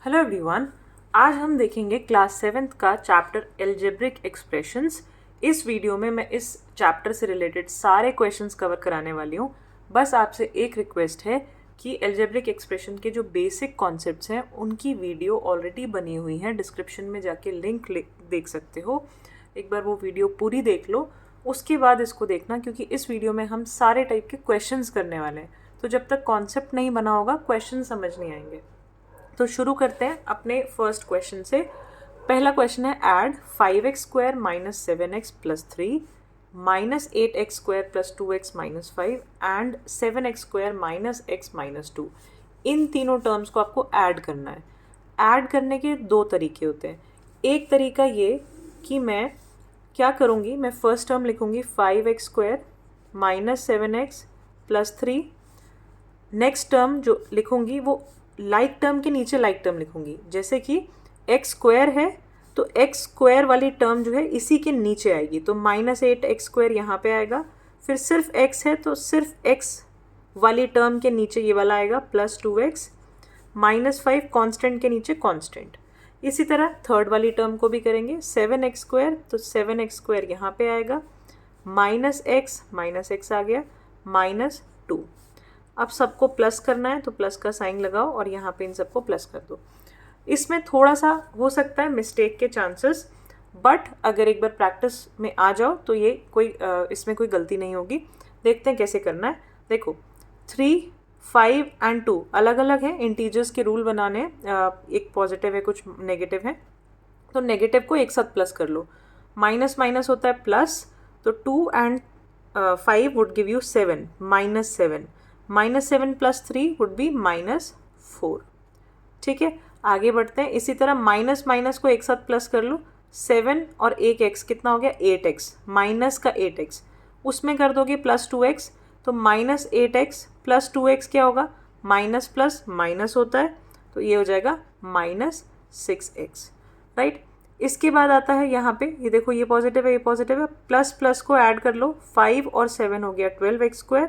Hello everyone. आज हम देखेंगे क्लास 7th का चैप्टर एल्जेब्रिक एक्सप्रेशंस। इस वीडियो में मैं इस चैप्टर से रिलेटेड सारे क्वेश्चंस कवर कराने वाली हूँ। बस आपसे एक रिक्वेस्ट है कि एल्जेब्रिक एक्सप्रेशन के जो बेसिक कॉन्सेप्ट्स हैं उनकी वीडियो ऑलरेडी बनी हुई है, डिस्क्रिप्शन में जाके लिंक देख सकते हो। एक बार वो वीडियो पूरी देख लो, उसके बाद इसको देखना, क्योंकि इस वीडियो में हम सारे टाइप के क्वेश्चंस करने वाले हैं। तो जब तक कॉन्सेप्ट नहीं बना होगा क्वेश्चन समझ नहीं आएंगे। तो शुरू करते हैं अपने फर्स्ट क्वेश्चन से। पहला क्वेश्चन है add 5x² - 7x + 3 - 8x² + 2x - 5 and 7x² - x - 2। इन तीनों टर्म्स को आपको ऐड करना है। ऐड करने के दो तरीके होते हैं। एक तरीका ये कि मैं क्या करूँगी, मैं फर्स्ट टर्म लिखूँगी 5x² - 7x + 3। नेक्स्ट टर्म जो लिखूँगी वो लाइक टर्म के नीचे लाइक टर्म लिखूँगी। जैसे कि x² है तो x² वाली टर्म जो है इसी के नीचे आएगी, तो -8x² यहाँ पे आएगा। फिर सिर्फ x है तो सिर्फ x वाली टर्म के नीचे ये वाला आएगा +2x -5 कांस्टेंट के नीचे कांस्टेंट। इसी तरह थर्ड वाली टर्म को भी करेंगे। 7x² तो 7x² यहाँ पे आएगा, -x आ गया -2। अब सबको प्लस करना है तो प्लस का साइन लगाओ और यहाँ पे इन सबको प्लस कर दो। इसमें थोड़ा सा हो सकता है मिस्टेक के चांसेस, बट अगर एक बार प्रैक्टिस में आ जाओ तो ये इसमें कोई गलती नहीं होगी। देखते हैं कैसे करना है। देखो 3, 5 एंड 2 अलग अलग हैं। इंटीजर्स के रूल बनाने एक पॉजिटिव है कुछ नेगेटिव है, तो नेगेटिव को एक साथ प्लस कर लो। माइनस माइनस होता है प्लस, तो 2 and 5 would give you 7 -7 -7 + 3 would be -4। ठीक है, आगे बढ़ते हैं। इसी तरह माइनस माइनस को एक साथ प्लस कर लो। 7 और एक x कितना हो गया 8x, माइनस का 8x उसमें कर दोगे +2x, तो -8x + 2x क्या होगा, माइनस प्लस माइनस होता है तो ये हो जाएगा -6x। राइट। इसके बाद आता है यहाँ पे, ये देखो ये पॉजिटिव है ये पॉजिटिव है, प्लस प्लस को ऐड कर लो। 5 और 7 हो गया 12x²,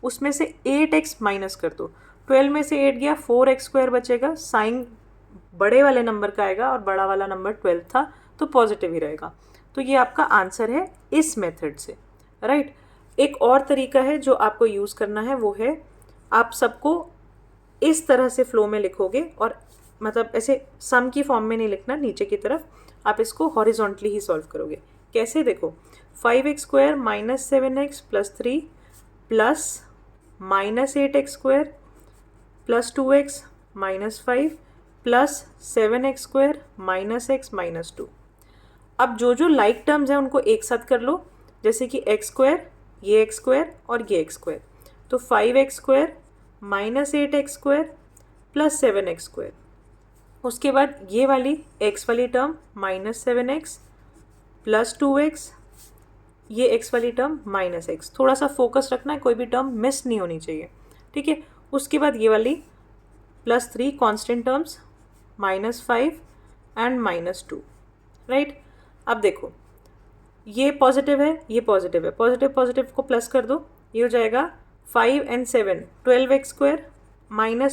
उसमें से 8x माइनस कर दो। 12 में से 8 गया, 4x² बचेगा। साइन बड़े वाले नंबर का आएगा और बड़ा वाला नंबर 12 था तो पॉजिटिव ही रहेगा। तो ये आपका आंसर है इस मेथड से। राइट। एक और तरीका है जो आपको यूज़ करना है, वो है आप सबको इस तरह से फ्लो में लिखोगे, और मतलब ऐसे सम की फॉर्म में नहीं लिखना, नीचे की तरफ आप इसको हॉरिजॉन्टली ही सॉल्व करोगे। कैसे, देखो 5x² - 7x + 3 plus -8x² + 2x - 5 plus 7x² - x - 2। अब जो जो लाइक टर्म्स हैं उनको एक साथ कर लो, जैसे कि x² ये x² और ये x²। तो 5x² - 8x² + 7x²। उसके बाद ये वाली x वाली टर्म -7x + 2x, ये x वाली टर्म -x। थोड़ा सा फोकस रखना है, कोई भी टर्म मिस नहीं होनी चाहिए। ठीक है। उसके बाद ये वाली +3 कांस्टेंट टर्म्स -5 एंड -2। राइट। अब देखो ये पॉजिटिव है ये पॉजिटिव है, पॉजिटिव पॉजिटिव को प्लस कर दो, ये हो जाएगा 5 and 7 12x² -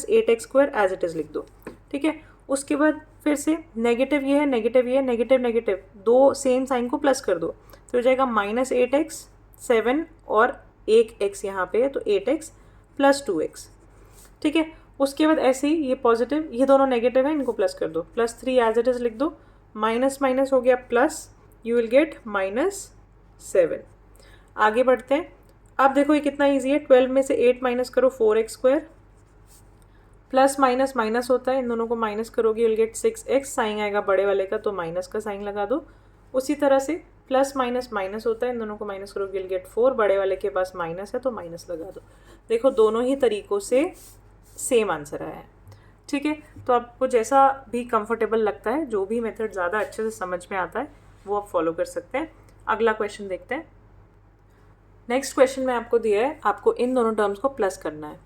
8x² as it is लिख दो। ठीक है। उसके बाद फिर से नेगेटिव ये है नेगेटिव ये है, नेगेटिव नेगेटिव दो सेम साइन को प्लस कर दो, तो हो जाएगा -8x 7 और एक x यहाँ पे है तो 8x + 2x। ठीक है। उसके बाद ऐसे ही ये पॉजिटिव ये दोनों नेगेटिव है, इनको प्लस कर दो, +3 एज इट इज़ लिख दो, माइनस माइनस हो गया प्लस, यू विल गेट -7। आगे बढ़ते हैं। अब देखो ये कितना ईजी है, 12 में से 8 माइनस करो 4x², प्लस माइनस माइनस होता है, इन दोनों को माइनस करोगे विल गेट 6x। साइन आएगा बड़े वाले का तो माइनस का साइन लगा दो। उसी तरह से प्लस माइनस माइनस होता है, इन दोनों को माइनस करोगे विल गेट 4, बड़े वाले के पास माइनस है तो माइनस लगा दो। देखो दोनों ही तरीक़ों से सेम आंसर आया है। ठीक है। तो आपको जैसा भी कंफर्टेबल लगता है, जो भी मेथड ज़्यादा अच्छे से समझ में आता है वो आप फॉलो कर सकते हैं। अगला क्वेश्चन देखते हैं। नेक्स्ट क्वेश्चन में आपको दिया है, आपको इन दोनों टर्म्स को प्लस करना है।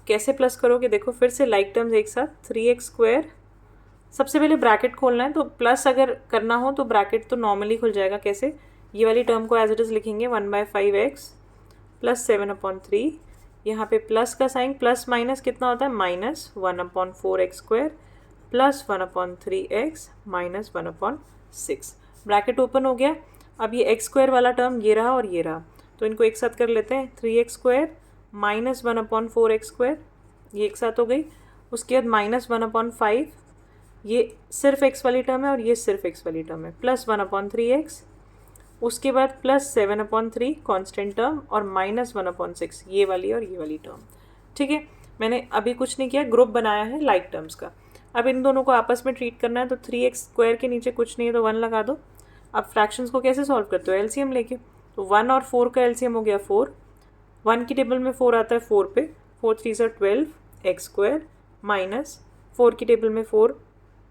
कैसे प्लस करोगे, देखो फिर से लाइक टर्म्स एक साथ, 3x²। सबसे पहले ब्रैकेट खोलना है, तो प्लस अगर करना हो तो ब्रैकेट तो नॉर्मली खुल जाएगा। कैसे, ये वाली टर्म को एज इट इज़ लिखेंगे 1/5x + 7/3। यहाँ पे प्लस का साइन, प्लस माइनस कितना होता है -1/4x², plus 1/3x minus 1/6। Bracket open हो गया। अब ये x स्क्वायर वाला टर्म ये रहा और ये रहा, तो इनको एक साथ कर लेते हैं। 3x square minus 1/4x square, ये एक साथ हो गई। उसके बाद माइनस 1/5, ये सिर्फ x वाली टर्म है और ये सिर्फ x वाली टर्म है, प्लस 1/3x। उसके बाद प्लस 7/3 कांस्टेंट टर्म और माइनस 1/6 ये वाली और ये वाली टर्म। ठीक है, मैंने अभी कुछ नहीं किया, ग्रुप बनाया है लाइक टर्म्स का। अब इन दोनों को आपस में ट्रीट करना है, तो 3x स्क्वायर के नीचे कुछ नहीं है तो 1 लगा दो। अब फ्रैक्शंस को कैसे सॉल्व करते हो, एलसीएम लेके। तो 1 और 4 का एलसीएम हो गया 4। 1 की टेबल में 4 आता है 4 पे, 4 3 से 12 एक्स स्क्वायर माइनस 4 की टेबल में 4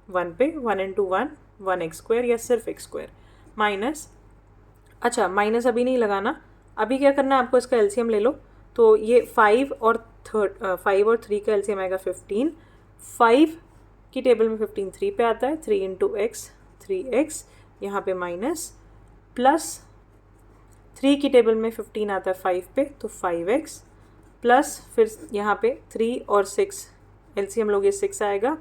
1 पे, 1 इंटू 1 एक्स स्क्वायर या सिर्फ एक्स स्क्वायर माइनस, अच्छा माइनस अभी नहीं लगाना, अभी क्या करना है आपको, इसका एलसीएम ले लो। तो ये 5 और 3 का एलसीएम आएगा 15। 5 की टेबल में 15 3 पे आता है, 3 इंटू एक्स 3x, यहाँ पे माइनस, प्लस 3 की टेबल में 15 आता है 5 पे तो 5x, प्लस फिर यहाँ पे 3 और 6 एलसीएम लोगे 6 आएगा।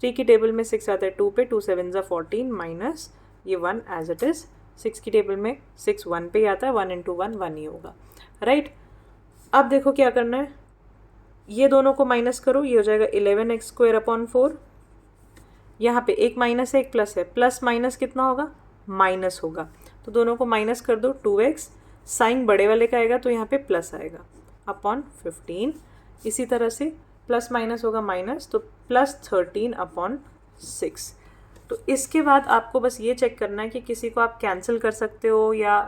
3 की टेबल में 6 आता है 2 पे, 2 7 14 माइनस ये 1 एज इट इज़। 6 की टेबल में 6 1 पे ही आता है, 1 इंटू 1 ही होगा, राइट। अब देखो क्या करना है, ये दोनों को माइनस करो, ये हो जाएगा 11x स्क्वायर अपॉन 4। यहाँ पे एक माइनस है एक प्लस है, प्लस माइनस कितना होगा, माइनस होगा, तो दोनों को माइनस कर दो। 2x साइन बड़े वाले का आएगा तो यहाँ पे प्लस आएगा अपॉन 15। इसी तरह से प्लस माइनस होगा माइनस, तो प्लस 13 अपॉन 6। तो इसके बाद आपको बस ये चेक करना है कि किसी को आप कैंसिल कर सकते हो या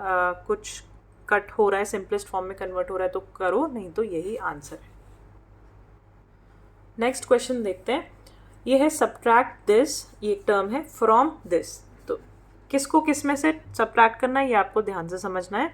कुछ कट हो रहा है, सिंपलेस्ट फॉर्म में कन्वर्ट हो रहा है तो करो, नहीं तो यही आंसर है। नेक्स्ट क्वेश्चन देखते हैं, ये है सब्ट्रैक्ट दिस, ये एक टर्म है, फ्रॉम दिस। तो किसको किस में से सब्ट्रैक्ट करना है ये आपको ध्यान से समझना है।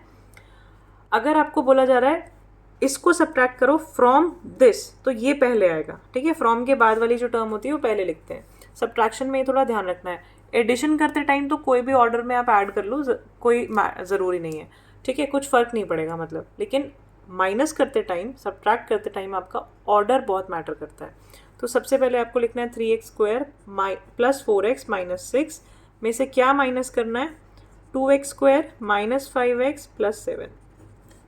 अगर आपको बोला जा रहा है इसको सब्ट्रैक्ट करो फ्रॉम दिस, तो ये पहले आएगा, ठीक है। फ्रॉम के बाद वाली जो टर्म होती है वो पहले लिखते हैं। सब्ट्रैक्शन में ये थोड़ा ध्यान रखना है, एडिशन करते टाइम तो कोई भी ऑर्डर में आप ऐड कर लो, कोई ज़रूरी नहीं है, ठीक है, कुछ फ़र्क नहीं पड़ेगा मतलब। लेकिन माइनस करते टाइम, सब्ट्रैक्ट करते टाइम आपका ऑर्डर बहुत मैटर करता है। तो सबसे पहले आपको लिखना है 3x square plus 4x minus 6 में से क्या माइनस करना है, 2x square minus 5x plus 7,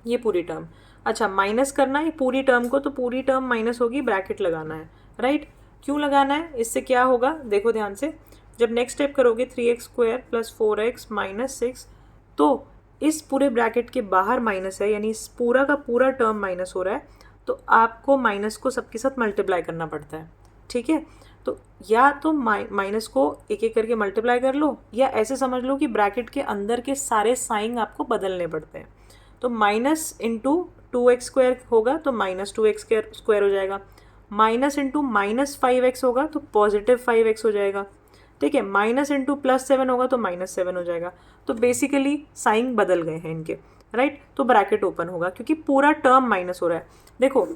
ये पूरी टर्म। अच्छा माइनस करना है पूरी टर्म को, तो पूरी टर्म माइनस होगी, ब्रैकेट लगाना है, राइट। क्यों लगाना है, इससे क्या होगा देखो ध्यान से, जब नेक्स्ट स्टेप करोगे 3x square plus 4x minus 6, तो इस पूरे ब्रैकेट के बाहर माइनस है, यानी इस पूरा का पूरा टर्म माइनस हो रहा है, तो आपको माइनस को सबके साथ मल्टीप्लाई करना पड़ता है, ठीक है। तो या तो माइनस को एक एक करके मल्टीप्लाई कर लो, या ऐसे समझ लो कि ब्रैकेट के अंदर के सारे साइन आपको बदलने पड़ते हैं। तो माइनस इंटू 2x स्क्वायर होगा तो माइनस 2x स्क्वायर हो जाएगा, माइनस इंटू माइनस 5x होगा तो पॉजिटिव 5x हो जाएगा, ठीक है। माइनस इंटू प्लस 7 होगा तो माइनस 7 हो जाएगा। तो बेसिकली साइन बदल गए हैं इनके, राइट। तो ब्रैकेट ओपन होगा क्योंकि पूरा टर्म माइनस हो रहा है। देखो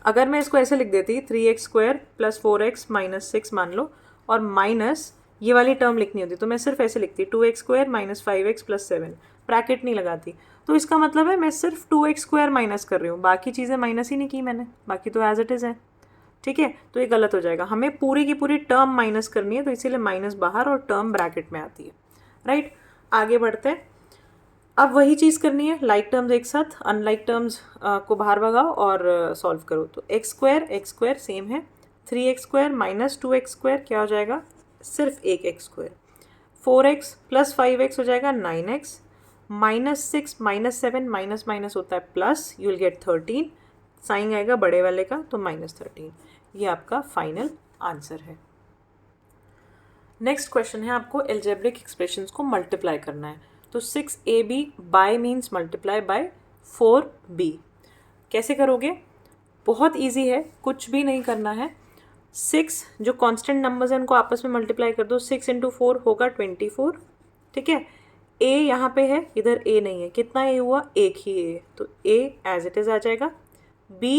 अगर मैं इसको ऐसे लिख देती 3x square plus 4x minus 6 मान लो, और माइनस ये वाली टर्म लिखनी होती तो मैं सिर्फ ऐसे लिखती 2x square minus 5x plus 7, bracket नहीं लगाती। तो इसका मतलब है मैं सिर्फ 2x स्क्वायर माइनस कर रही हूँ, बाकी चीज़ें माइनस ही नहीं की मैंने, बाकी तो एज इट इज़ है, ठीक है। तो ये गलत हो जाएगा, हमें पूरी की पूरी टर्म माइनस करनी है, तो इसीलिए माइनस बाहर और टर्म ब्रैकेट में आती है, राइट। आगे बढ़ते हैं, अब वही चीज़ करनी है, लाइक टर्म्स एक साथ, अनलाइक टर्म्स को बाहर भगाओ और सॉल्व करो। तो एक्स स्क्वायर सेम है, 3x square minus 2x square क्या हो जाएगा, सिर्फ एक x square. 4x plus 5x हो जाएगा 9x, minus 6 minus 7 minus minus होता है plus, you will get 13, sign आएगा बड़े वाले का तो माइनस 13। ये आपका फाइनल आंसर है। नेक्स्ट क्वेश्चन है, आपको एल्जेब्रिक एक्सप्रेशंस को मल्टीप्लाई करना है। तो 6ab bye means multiply by 4b, कैसे करोगे, बहुत इजी है, कुछ भी नहीं करना है। 6 जो कांस्टेंट नंबर्स हैं उनको आपस में मल्टीप्लाई कर दो, 6 इंटू 4 होगा 24, ठीक है। a यहाँ पे है, इधर a नहीं है, कितना a हुआ, एक ही a, तो a एज इट इज़ आ जाएगा। b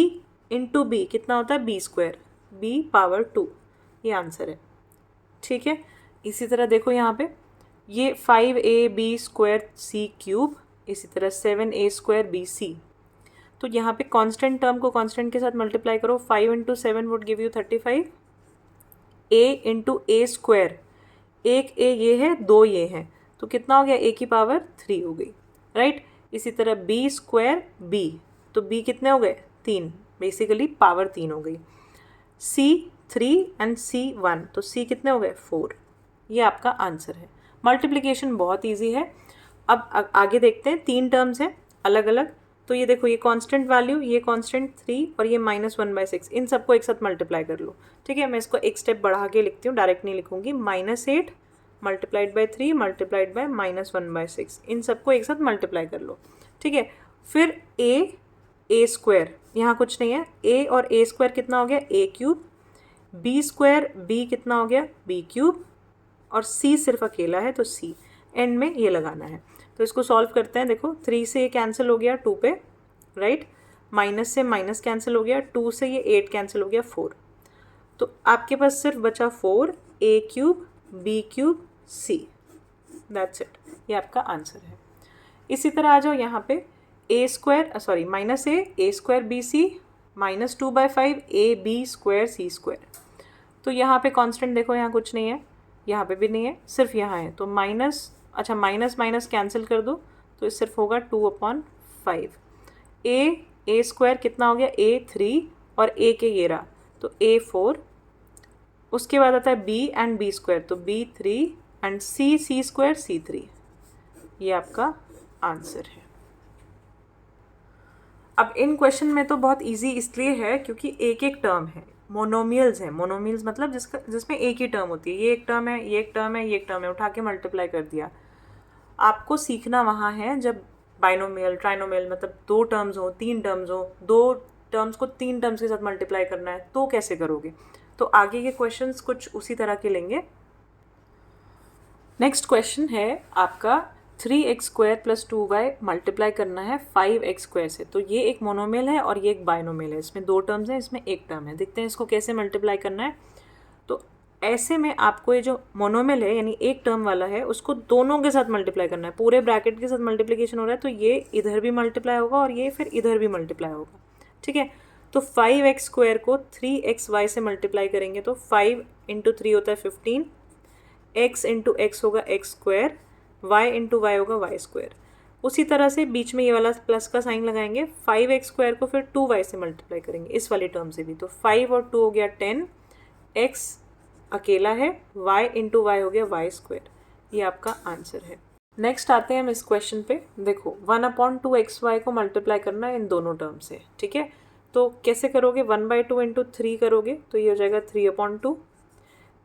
इंटू b कितना होता है, b स्क्वायर, b पावर 2, ये आंसर है, ठीक है। इसी तरह देखो यहाँ पे ये 5ab स्क्वायर c क्यूब, इसी तरह 7a स्क्वायर bc। तो यहाँ पे कांस्टेंट टर्म को कांस्टेंट के साथ मल्टीप्लाई करो, 5 into 7 would give you 35, a into A square, एक a ये है, दो ये हैं, तो कितना हो गया, a की पावर 3 हो गई, राइट। इसी तरह b स्क्वायर b, तो b कितने हो गए, 3, बेसिकली पावर 3 हो गई। c 3 एंड c 1, तो c कितने हो गए, 4। ये आपका आंसर है। मल्टीप्लिकेशन बहुत ईजी है। अब आगे देखते हैं, 3 टर्म्स हैं अलग अलग। तो ये देखो, ये कांस्टेंट वैल्यू, ये कांस्टेंट 3 और ये -1/6, इन सबको एक साथ मल्टीप्लाई कर लो। ठीक है, मैं इसको एक स्टेप बढ़ा के लिखती हूँ, डायरेक्ट नहीं लिखूंगी। -8 मल्टीप्लाइड बाई 3 मल्टीप्लाइड बाई -1/6, इन सबको एक साथ मल्टीप्लाई कर लो। ठीक है, फिर ए स्क्वायर, यहाँ कुछ नहीं है, a और a स्क्वायर कितना हो गया, a cube, b square b कितना हो गया, b क्यूब, और c सिर्फ अकेला है तो c, एंड में ये लगाना है। तो इसको सॉल्व करते हैं। देखो, 3 से ये कैंसिल हो गया 2 पे, राइट, माइनस से माइनस कैंसिल हो गया, 2 से ये 8 कैंसिल हो गया 4, तो आपके पास सिर्फ बचा 4, a cube b cube c, that's it, ये आपका आंसर है। इसी तरह आ जाओ यहाँ पे, a square sorry minus A square B C -2/5 A B square C square, तो यहाँ पे कांस्टेंट देखो, यहाँ कुछ नहीं है, यहाँ पे भी नहीं है, सिर्फ यहाँ है, तो माइनस माइनस कैंसिल कर दो, तो इस सिर्फ होगा 2/5। ए स्क्वायर कितना हो गया, a 3 और a के ये रहा, तो a 4, उसके बाद आता है b एंड b स्क्वायर, तो b 3 and c square c 3, ये आपका आंसर है। अब इन क्वेश्चन में तो बहुत इजी इसलिए है क्योंकि एक एक टर्म है, मोनोमियल्स हैं। मोनोमियल्स मतलब जिसमें एक ही टर्म होती है, ये एक टर्म है, ये एक टर्म है, ये एक टर्म है, उठा के मल्टीप्लाई कर दिया। आपको सीखना वहाँ है जब बाइनोमियल, ट्राइनोमियल, मतलब 2 टर्म्स हो, 3 टर्म्स हो, 2 टर्म्स को 3 टर्म्स के साथ मल्टीप्लाई करना है, तो कैसे करोगे। तो आगे के क्वेश्चंस कुछ उसी तरह के लेंगे। नेक्स्ट क्वेश्चन है आपका 3x² + 2y मल्टीप्लाई करना है 5x² से। तो ये एक मोनोमियल है और ये एक बाइनोमियल है, इसमें 2 टर्म्स हैं, इसमें एक टर्म है। देखते हैं इसको कैसे मल्टीप्लाई करना है। तो ऐसे में आपको ये जो मोनोमियल है यानी एक टर्म वाला है, उसको दोनों के साथ मल्टीप्लाई करना है, पूरे ब्रैकेट के साथ मल्टीप्लिकेशन हो रहा है, तो ये इधर भी मल्टीप्लाई होगा और ये फिर इधर भी मल्टीप्लाई होगा। ठीक है, तो 5x² को 3xy से मल्टीप्लाई करेंगे, तो 5 × 3 होता है 15, x × x होगा x², y × y होगा y²। उसी तरह से बीच में ये वाला प्लस का साइन लगाएंगे, 5x² को फिर 2y से मल्टीप्लाई करेंगे, इस वाली टर्म से भी, तो 5 और 2 हो गया 10, x अकेला है, y × y हो गया y²। ये आपका आंसर है। नेक्स्ट आते हैं हम इस क्वेश्चन पे। देखो, 1/2xy को मल्टीप्लाई करना है इन दोनों टर्म से। ठीक है, तो कैसे करोगे, 1/2 × 3 करोगे, तो ये हो जाएगा 3/2,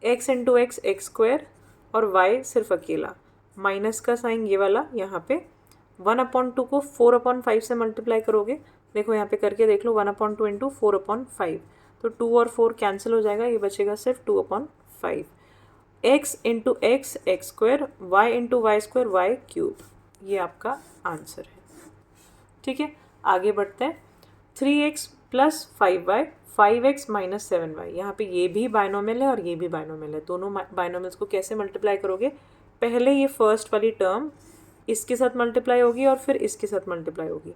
x × x x² और y सिर्फ अकेला, माइनस का साइन ये वाला यहाँ पे। 1/2 को 4/5 से मल्टीप्लाई करोगे, देखो यहाँ पे करके देख लो, 1/2 × 4/5, तो 2 और 4 कैंसिल हो जाएगा, ये बचेगा सिर्फ 2/5। x × x x², y × y² y³, ये आपका आंसर है। ठीक है, आगे बढ़ते हैं। 3x + 5y, 5x - 7y, यहाँ पे ये भी बाइनोमियल है और ये भी बाइनोमियल है। दोनों बाइनोमियल्स को कैसे मल्टीप्लाई करोगे, पहले ये फर्स्ट वाली टर्म इसके साथ मल्टीप्लाई होगी और फिर इसके साथ मल्टीप्लाई होगी।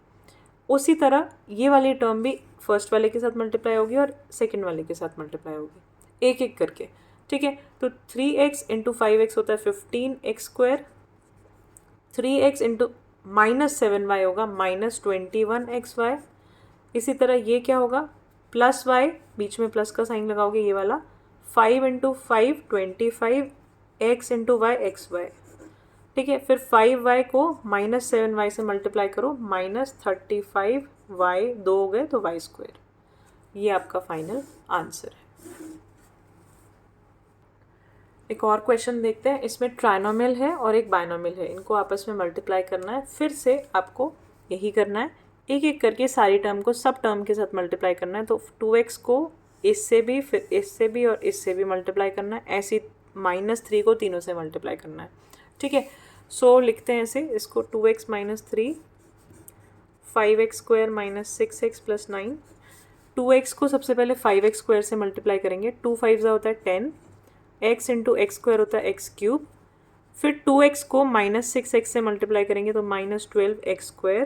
उसी तरह ये वाली टर्म भी फर्स्ट वाले के साथ मल्टीप्लाई होगी और सेकंड वाले के साथ मल्टीप्लाई होगी, एक एक करके। ठीक है, तो 3x × 5x होता है 15x², 3x × -7y होगा -21xy। इसी तरह ये क्या होगा, प्लस y, बीच में प्लस का साइन लगाओगे ये वाला, 5 × 5 25, x × y xy। ठीक है, फिर 5y को -7y से मल्टीप्लाई करो, -35y, 2 हो गए तो y²। ये आपका फाइनल आंसर है। एक और क्वेश्चन देखते हैं, इसमें ट्राइनोमियल है और एक बाइनोमियल है, इनको आपस में मल्टीप्लाई करना है। फिर से आपको यही करना है, एक एक करके सारी टर्म को सब टर्म के साथ मल्टीप्लाई करना है। तो 2x को इससे भी, फिर इससे भी और इससे भी मल्टीप्लाई करना है, ऐसी -3 को तीनों से मल्टीप्लाई करना है। ठीक है, सो लिखते हैं इसे, इसको 2x - 3, 5x² - 6x + 9। 2x को सबसे पहले 5x² से मल्टीप्लाई करेंगे, 2 5 होता है 10, x × x² होता है x³, फिर 2x को -6x से मल्टीप्लाई करेंगे तो -12x²,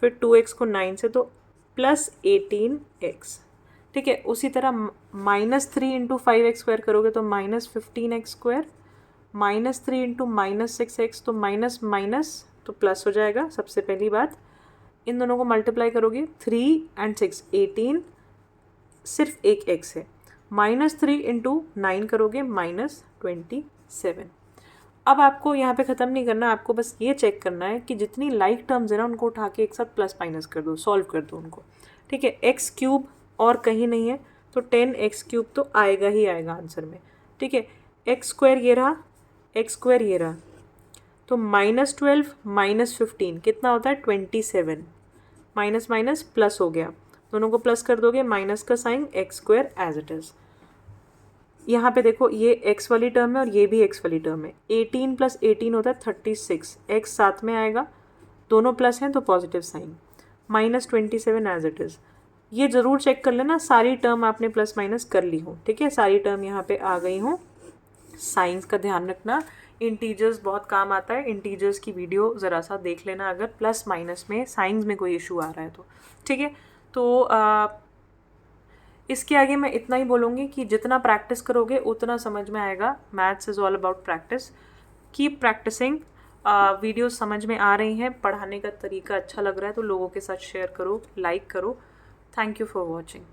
फिर 2x को 9 से तो +18x। ठीक ठीक है। उसी तरह -3 इंटू 5x² करोगे तो -15x², -3 इंटू -6x तो माइनस माइनस तो प्लस हो जाएगा। सबसे पहली बात, इन दोनों को मल्टीप्लाई करोगे 3 और 6 18, सिर्फ एक x है। -3 इंटू 9 करोगे -27। अब आपको यहाँ पे ख़त्म नहीं करना, आपको बस ये चेक करना है कि जितनी लाइक टर्म्स है ना उनको उठा के एक साथ प्लस माइनस कर दो, सॉल्व कर दो उनको, ठीक है। x³ और कहीं नहीं है तो 10x³ तो आएगा ही आएगा आंसर में, ठीक है। x² ये रहा, x² ये रहा, तो -12 -15 कितना होता है 27, माइनस माइनस प्लस हो गया, दोनों को प्लस कर दोगे, माइनस का sign, x² as it is. यहाँ पे देखो ये x वाली टर्म है और ये भी x वाली टर्म है, 18 + 18 होता है 36, x साथ में आएगा, दोनों प्लस हैं तो positive sign, -27 as it is. ये ज़रूर चेक कर लेना सारी टर्म आपने प्लस माइनस कर ली हो, ठीक है, सारी टर्म यहाँ पे आ गई हो। साइंस का ध्यान रखना, इंटीजर्स बहुत काम आता है, इंटीजर्स की वीडियो ज़रा सा देख लेना अगर प्लस माइनस में साइंस में कोई इशू आ रहा है तो, ठीक है। तो इसके आगे मैं इतना ही बोलूँगी कि जितना प्रैक्टिस करोगे उतना समझ में आएगा। Maths is all about practice, keep practicing. Video समझ में आ रही हैं, पढ़ाने का तरीका अच्छा लग रहा है तो लोगों के साथ शेयर करो, लाइक करो। Thank you for watching.